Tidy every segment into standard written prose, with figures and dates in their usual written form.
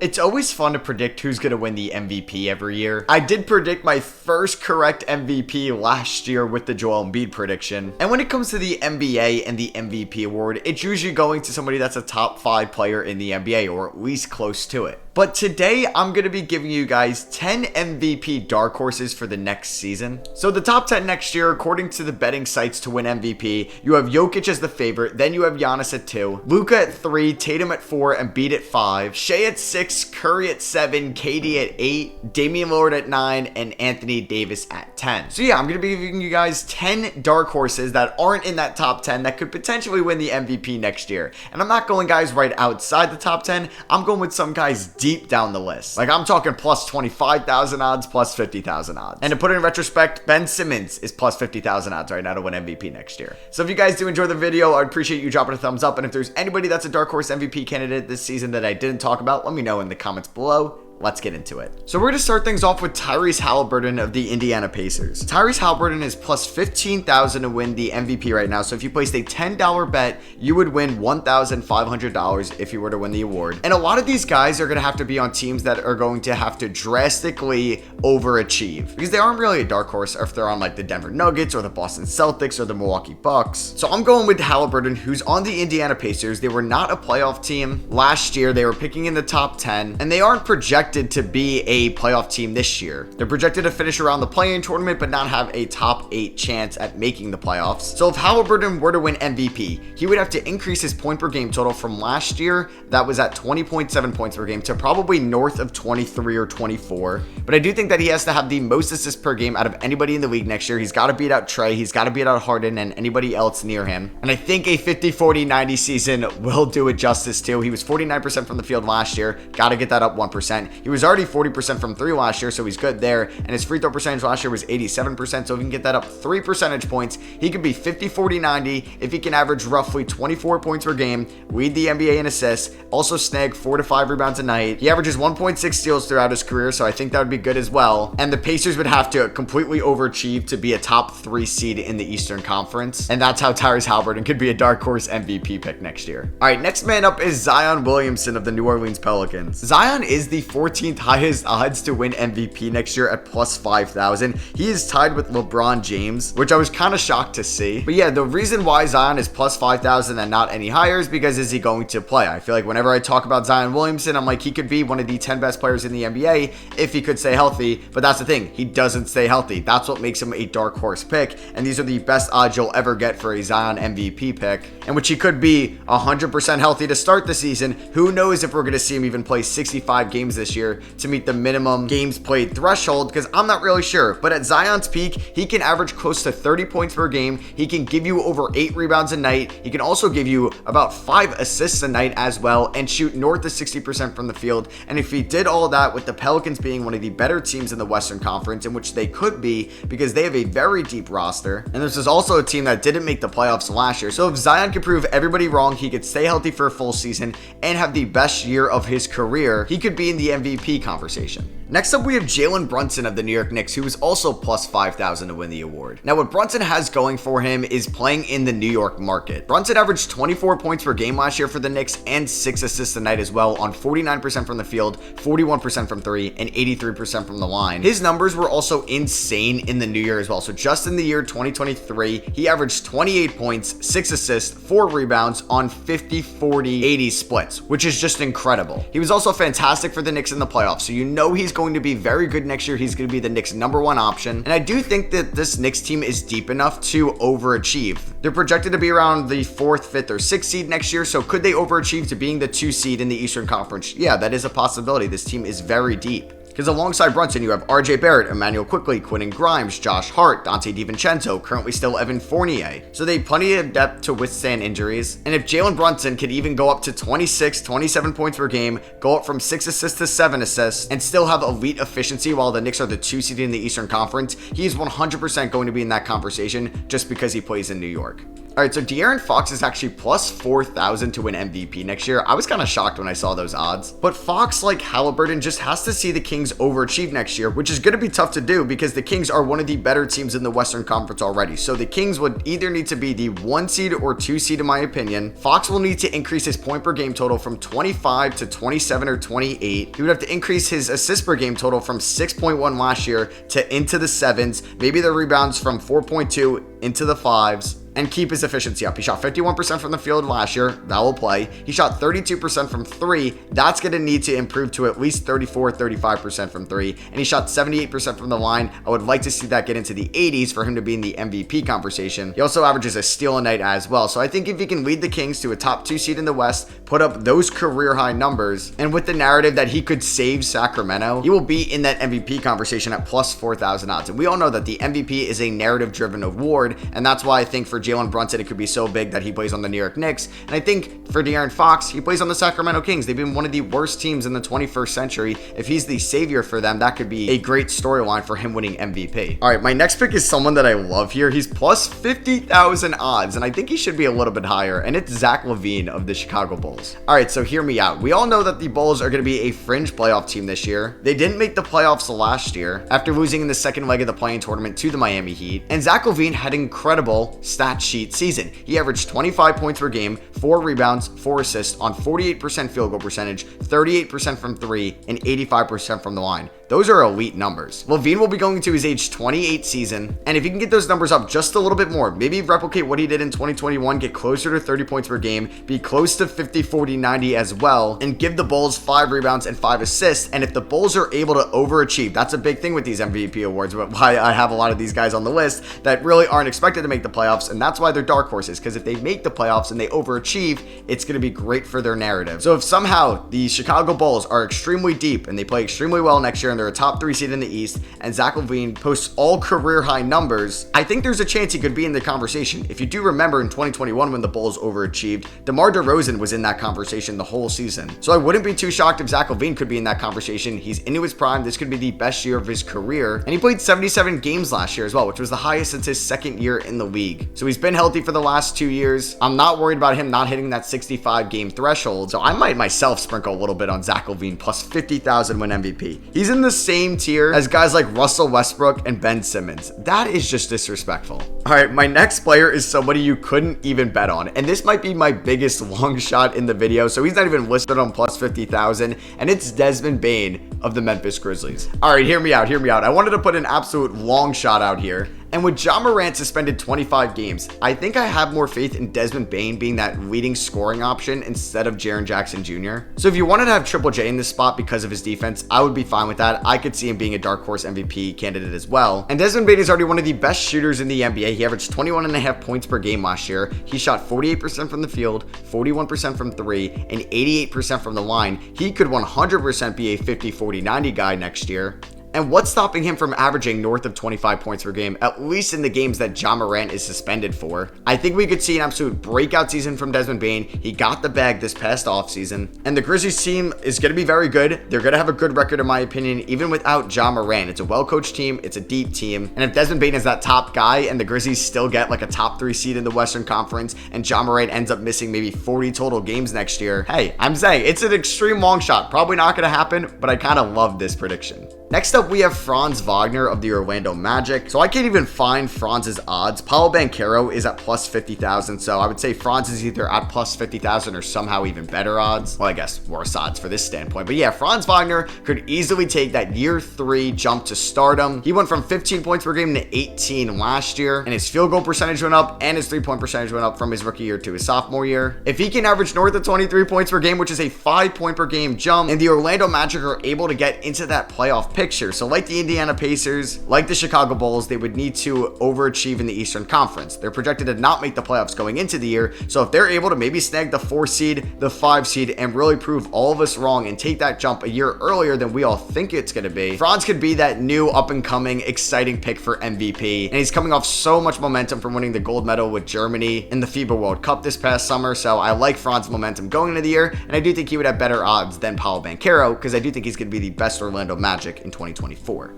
It's always fun to predict who's going to win the MVP every year. I did predict my first correct MVP last year with the Joel Embiid prediction. And when it comes to the NBA and the MVP award, it's usually going to somebody that's a top 5 player in the NBA, or at least close to it. But today, I'm going to be giving you guys 10 MVP dark horses for the next season. So the top 10 next year, according to the betting sites to win MVP, you have Jokic as the favorite, then you have Giannis at 2, Luka at 3, Tatum at 4, Embiid at 5, Shea at 6, Curry at 7, KD at 8, Damian Lillard at 9, and Anthony Davis at 10. So yeah, I'm going to be giving you guys 10 dark horses that aren't in that top 10 that could potentially win the MVP next year. And I'm not going guys right outside the top 10. I'm going with some guys deep down the list. Like, I'm talking plus 25,000 odds, plus 50,000 odds. And to put it in retrospect, Ben Simmons is plus 50,000 odds right now to win MVP next year. So if you guys do enjoy the video, I'd appreciate you dropping a thumbs up. And if there's anybody that's a dark horse MVP candidate this season that I didn't talk about, let me know in the comments below. Let's get into it. So we're going to start things off with Tyrese Halliburton of the Indiana Pacers. Tyrese Halliburton is plus 15,000 to win the MVP right now. So if you placed a $10 bet, you would win $1,500 if you were to win the award. And a lot of these guys are going to have to be on teams that are going to have to drastically overachieve, because they aren't really a dark horse if they're on like the Denver Nuggets or the Boston Celtics or the Milwaukee Bucks. So I'm going with Halliburton, who's on the Indiana Pacers. They were not a playoff team last year. They were picking in the top 10, and they aren't projected to be a playoff team this year. They're projected to finish around the play-in tournament, but not have a top 8 chance at making the playoffs. So if Halliburton were to win MVP, he would have to increase his point per game total from last year, that was at 20.7 points per game, to probably north of 23 or 24. But I do think that he has to have the most assists per game out of anybody in the league next year. He's got to beat out Trey, he's got to beat out Harden and anybody else near him. And I think a 50-40-90 season will do it justice too. He was 49% from the field last year, got to get that up 1%. He was already 40% from 3 last year, so he's good there. And his free throw percentage last year was 87%, so if he can get that up 3 percentage points, he could be 50-40-90 if he can average roughly 24 points per game, lead the NBA in assists, also snag 4 to 5 rebounds a night. He averages 1.6 steals throughout his career, so I think that would be good as well. And the Pacers would have to completely overachieve to be a top 3 seed in the Eastern Conference. And that's how Tyrese Halliburton could be a dark horse MVP pick next year. All right, next man up is Zion Williamson of the New Orleans Pelicans. Zion is the 14th highest odds to win MVP next year at plus 5,000. He is tied with LeBron James, which I was kind of shocked to see. But yeah, the reason why Zion is plus 5,000 and not any higher is because is he going to play? I feel like whenever I talk about Zion Williamson, I'm like, he could be one of the 10 best players in the NBA if he could stay healthy. But that's the thing, he doesn't stay healthy. That's what makes him a dark horse pick. And these are the best odds you'll ever get for a Zion MVP pick, in which he could be 100% healthy to start the season. Who knows if we're going to see him even play 65 games this year to meet the minimum games played threshold, because I'm not really sure. But at Zion's peak, he can average close to 30 points per game. He can give you over 8 rebounds a night. He can also give you about 5 assists a night as well, and shoot north of 60% from the field. And if he did all of that, with the Pelicans being one of the better teams in the Western Conference, in which they could be because they have a very deep roster, and this is also a team that didn't make the playoffs last year. So if Zion could prove everybody wrong, he could stay healthy for a full season and have the best year of his career, he could be in the MVP conversation. Next up, we have Jalen Brunson of the New York Knicks, who is also plus 5,000 to win the award. Now, what Brunson has going for him is playing in the New York market. Brunson averaged 24 points per game last year for the Knicks and 6 assists a night as well, on 49% from the field, 41% from 3, and 83% from the line. His numbers were also insane in the new year as well. So just in the year 2023, he averaged 28 points, 6 assists, 4 rebounds on 50-40-80 splits, which is just incredible. He was also fantastic for the Knicks in the playoffs, so you know he's going to be very good next year. He's going to be the Knicks' #1 option. And I do think that this Knicks team is deep enough to overachieve. They're projected to be around the 4th, 5th, or 6th seed next year. So could they overachieve to being the 2 seed in the Eastern Conference? Yeah, that is a possibility. This team is very deep. Because alongside Brunson, you have RJ Barrett, Emmanuel Quickley, Quentin Grimes, Josh Hart, Dante DiVincenzo, currently still Evan Fournier. So they have plenty of depth to withstand injuries. And if Jalen Brunson could even go up to 26, 27 points per game, go up from 6 assists to 7 assists, and still have elite efficiency while the Knicks are the 2 seed in the Eastern Conference, he's 100% going to be in that conversation just because he plays in New York. All right, so Darren Fox is actually plus 4,000 to win MVP next year. I was kind of shocked when I saw those odds. But Fox, like Halliburton, just has to see the Kings overachieve next year, which is going to be tough to do because the Kings are one of the better teams in the Western Conference already. So the Kings would either need to be the 1 seed or 2 seed in my opinion. Fox will need to increase his point per game total from 25 to 27 or 28. He would have to increase his assist per game total from 6.1 last year to into the 7s, maybe the rebounds from 4.2 into the 5s, and keep his efficiency up. He shot 51% from the field last year. That will play. He shot 32% from 3. That's going to need to improve to at least 35% from 3. And he shot 78% from the line. I would like to see that get into the 80s for him to be in the MVP conversation. He also averages a steal a night as well. So I think if he can lead the Kings to a top 2 seed in the West, put up those career high numbers, and with the narrative that he could save Sacramento, he will be in that MVP conversation at plus 4,000 odds. And we all know that the MVP is a narrative driven award. And that's why I think for Jalen Brunson, it could be so big that he plays on the New York Knicks. And I think for Darren Fox, he plays on the Sacramento Kings. They've been one of the worst teams in the 21st century. If he's the savior for them, that could be a great storyline for him winning MVP. All right, my next pick is someone that I love here. He's plus 50,000 odds, and I think he should be a little bit higher, and it's Zach LaVine of the Chicago Bulls. All right, so hear me out. We all know that the Bulls are going to be a fringe playoff team this year. They didn't make the playoffs last year after losing in the second leg of the play-in tournament to the Miami Heat, and Zach LaVine had incredible stat sheet season. He averaged 25 points per game, 4 rebounds, 4 assists on 48% field goal percentage, 38% from 3, and 85% from the line. Those are elite numbers. LaVine will be going to his age 28 season, and if he can get those numbers up just a little bit more, maybe replicate what he did in 2021, get closer to 30 points per game, be close to 50, 40, 90 as well, and give the Bulls 5 rebounds and 5 assists. And if the Bulls are able to overachieve, that's a big thing with these MVP awards, but why I have a lot of these guys on the list that really aren't expected to make the playoffs, and that's why they're dark horses, because if they make the playoffs and they overachieve, it's going to be great for their narrative. So if somehow the Chicago Bulls are extremely deep and they play extremely well next year and they're a top 3 seed in the East, and Zach LaVine posts all career high numbers, I think there's a chance he could be in the conversation. If you do remember in 2021 when the Bulls overachieved, DeMar DeRozan was in that conversation the whole season. So I wouldn't be too shocked if Zach LaVine could be in that conversation. He's into his prime. This could be the best year of his career. And he played 77 games last year as well, which was the highest since his second year in the league. So he's been healthy for the last 2 years. I'm not worried about him not hitting that 65 game threshold. So I might myself sprinkle a little bit on Zach LaVine plus 50,000 win MVP. He's in the same tier as guys like Russell Westbrook and Ben Simmons. That is just disrespectful. All right, my next player is somebody you couldn't even bet on, and this might be my biggest long shot in the video, so he's not even listed on plus 50,000, and it's Desmond Bane of the Memphis Grizzlies. All right, hear me out. I wanted to put an absolute long shot out here. And with Ja Morant suspended 25 games, I think I have more faith in Desmond Bane being that leading scoring option instead of Jaren Jackson Jr. So if you wanted to have Triple J in this spot because of his defense, I would be fine with that. I could see him being a dark horse MVP candidate as well. And Desmond Bane is already one of the best shooters in the NBA. He averaged 21.5 points per game last year. He shot 48% from the field, 41% from 3, and 88% from the line. He could 100% be a 50, 40, 90 guy next year. And what's stopping him from averaging north of 25 points per game, at least in the games that Ja Morant is suspended for? I think we could see an absolute breakout season from Desmond Bane. He got the bag this past offseason. And the Grizzlies team is going to be very good. They're going to have a good record, in my opinion, even without Ja Morant. It's a well-coached team. It's a deep team. And if Desmond Bane is that top guy and the Grizzlies still get like a top 3 seed in the Western Conference and Ja Morant ends up missing maybe 40 total games next year, hey, I'm saying it's an extreme long shot. Probably not going to happen, but I kind of love this prediction. Next up, we have Franz Wagner of the Orlando Magic. So I can't even find Franz's odds. Paolo Banchero is at plus 50,000. So I would say Franz is either at plus 50,000 or somehow even better odds. Well, I guess worse odds for this standpoint. But yeah, Franz Wagner could easily take that year 3 jump to stardom. He went from 15 points per game to 18 last year, and his field goal percentage went up and his 3-point percentage went up from his rookie year to his sophomore year. If he can average north of 23 points per game, which is a 5-point per game jump, and the Orlando Magic are able to get into that playoff picture. So like the Indiana Pacers, like the Chicago Bulls, they would need to overachieve in the Eastern Conference. They're projected to not make the playoffs going into the year. So if they're able to maybe snag the 4 seed, the 5 seed, and really prove all of us wrong and take that jump a year earlier than we all think it's going to be, Franz could be that new up-and-coming, exciting pick for MVP. And he's coming off so much momentum from winning the gold medal with Germany in the FIBA World Cup this past summer. So I like Franz's momentum going into the year, and I do think he would have better odds than Paolo Banchero because I do think he's going to be the best Orlando Magic in 2024.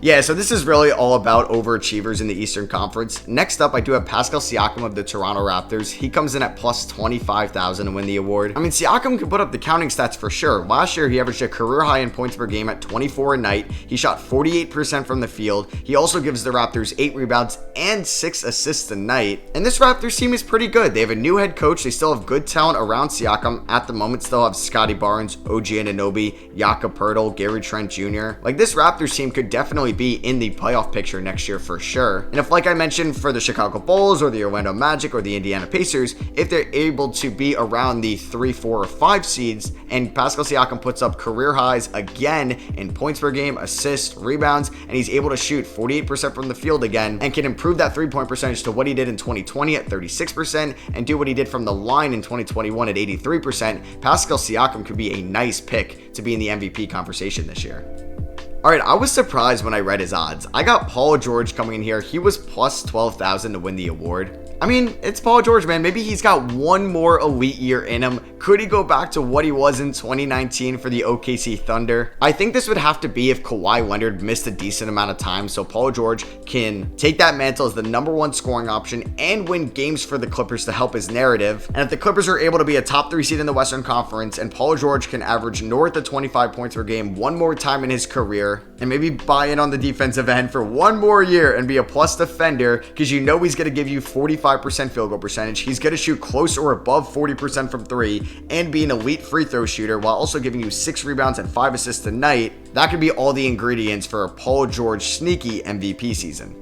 Yeah, so this is really all about overachievers in the Eastern Conference. Next up, I do have Pascal Siacom of the Toronto Raptors. He comes in at plus 25,000 to win the award. I mean, Siakam can put up the counting stats for sure. Last year, he averaged a career high in points per game at 24 a night. He shot 48% from the field. He also gives the Raptors 8 rebounds and 6 assists a night. And this Raptors team is pretty good. They have a new head coach. They still have good talent around Siakam. At the moment, still have Scotty Barnes, OG Anunoby, Jakob Poeltl, Gary Trent Jr. Like, this Raptors team could definitely be in the playoff picture next year for sure. And if, like I mentioned, for the Chicago Bulls or the Orlando Magic or the Indiana Pacers, if they're able to be around the 3, 4, or 5 seeds and Pascal Siakam puts up career highs again in points per game, assists, rebounds, and he's able to shoot 48% from the field again and can improve that 3-point percentage to what he did in 2020 at 36% and do what he did from the line in 2021 at 83%, Pascal Siakam could be a nice pick to be in the MVP conversation this year. Alright, I was surprised when I read his odds. I got Paul George coming in here. He was plus 12,000 to win the award. I mean, it's Paul George, man. Maybe he's got one more elite year in him. Could he go back to what he was in 2019 for the OKC Thunder? I think this would have to be if Kawhi Leonard missed a decent amount of time, so Paul George can take that mantle as the #1 scoring option and win games for the Clippers to help his narrative. And if the Clippers are able to be a top 3 seed in the Western Conference and Paul George can average north of 25 points per game one more time in his career and maybe buy in on the defensive end for one more year and be a plus defender, because you know he's going to give you 45% field goal percentage. He's going to shoot close or above 40% from 3 and be an elite free throw shooter while also giving you 6 rebounds and 5 assists a night. That could be all the ingredients for a Paul George sneaky MVP season.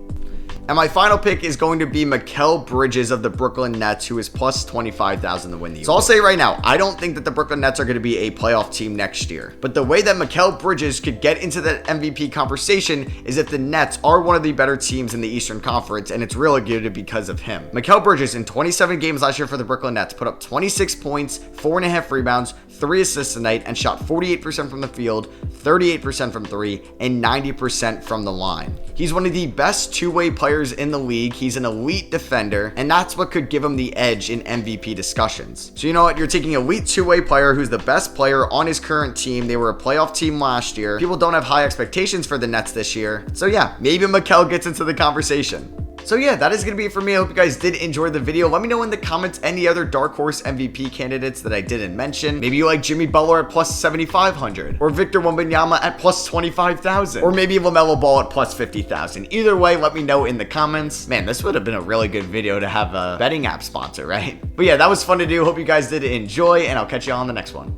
And my final pick is going to be Mikal Bridges of the Brooklyn Nets, who is plus 25,000 to win the award. So I'll say right now, I don't think that the Brooklyn Nets are going to be a playoff team next year. But the way that Mikal Bridges could get into the MVP conversation is if the Nets are one of the better teams in the Eastern Conference, and it's really good because of him. Mikal Bridges, in 27 games last year for the Brooklyn Nets, put up 26 points, 4.5 rebounds, 3 assists a night, and shot 48% from the field, 38% from 3, and 90% from the line. He's one of the best two-way players in the league. He's an elite defender, and that's what could give him the edge in MVP discussions. So you know what? You're taking an elite two-way player who's the best player on his current team. They were a playoff team last year. People don't have high expectations for the Nets this year. So yeah, maybe Mikal gets into the conversation. So yeah, that is going to be it for me. I hope you guys did enjoy the video. Let me know in the comments any other dark horse MVP candidates that I didn't mention. Maybe you like Jimmy Butler at plus 7,500, or Victor Wembanyama at plus 25,000, or maybe LaMelo Ball at plus 50,000. Either way, let me know in the comments. Man, this would have been a really good video to have a betting app sponsor, right? But yeah, that was fun to do. Hope you guys did enjoy, and I'll catch you all on the next one.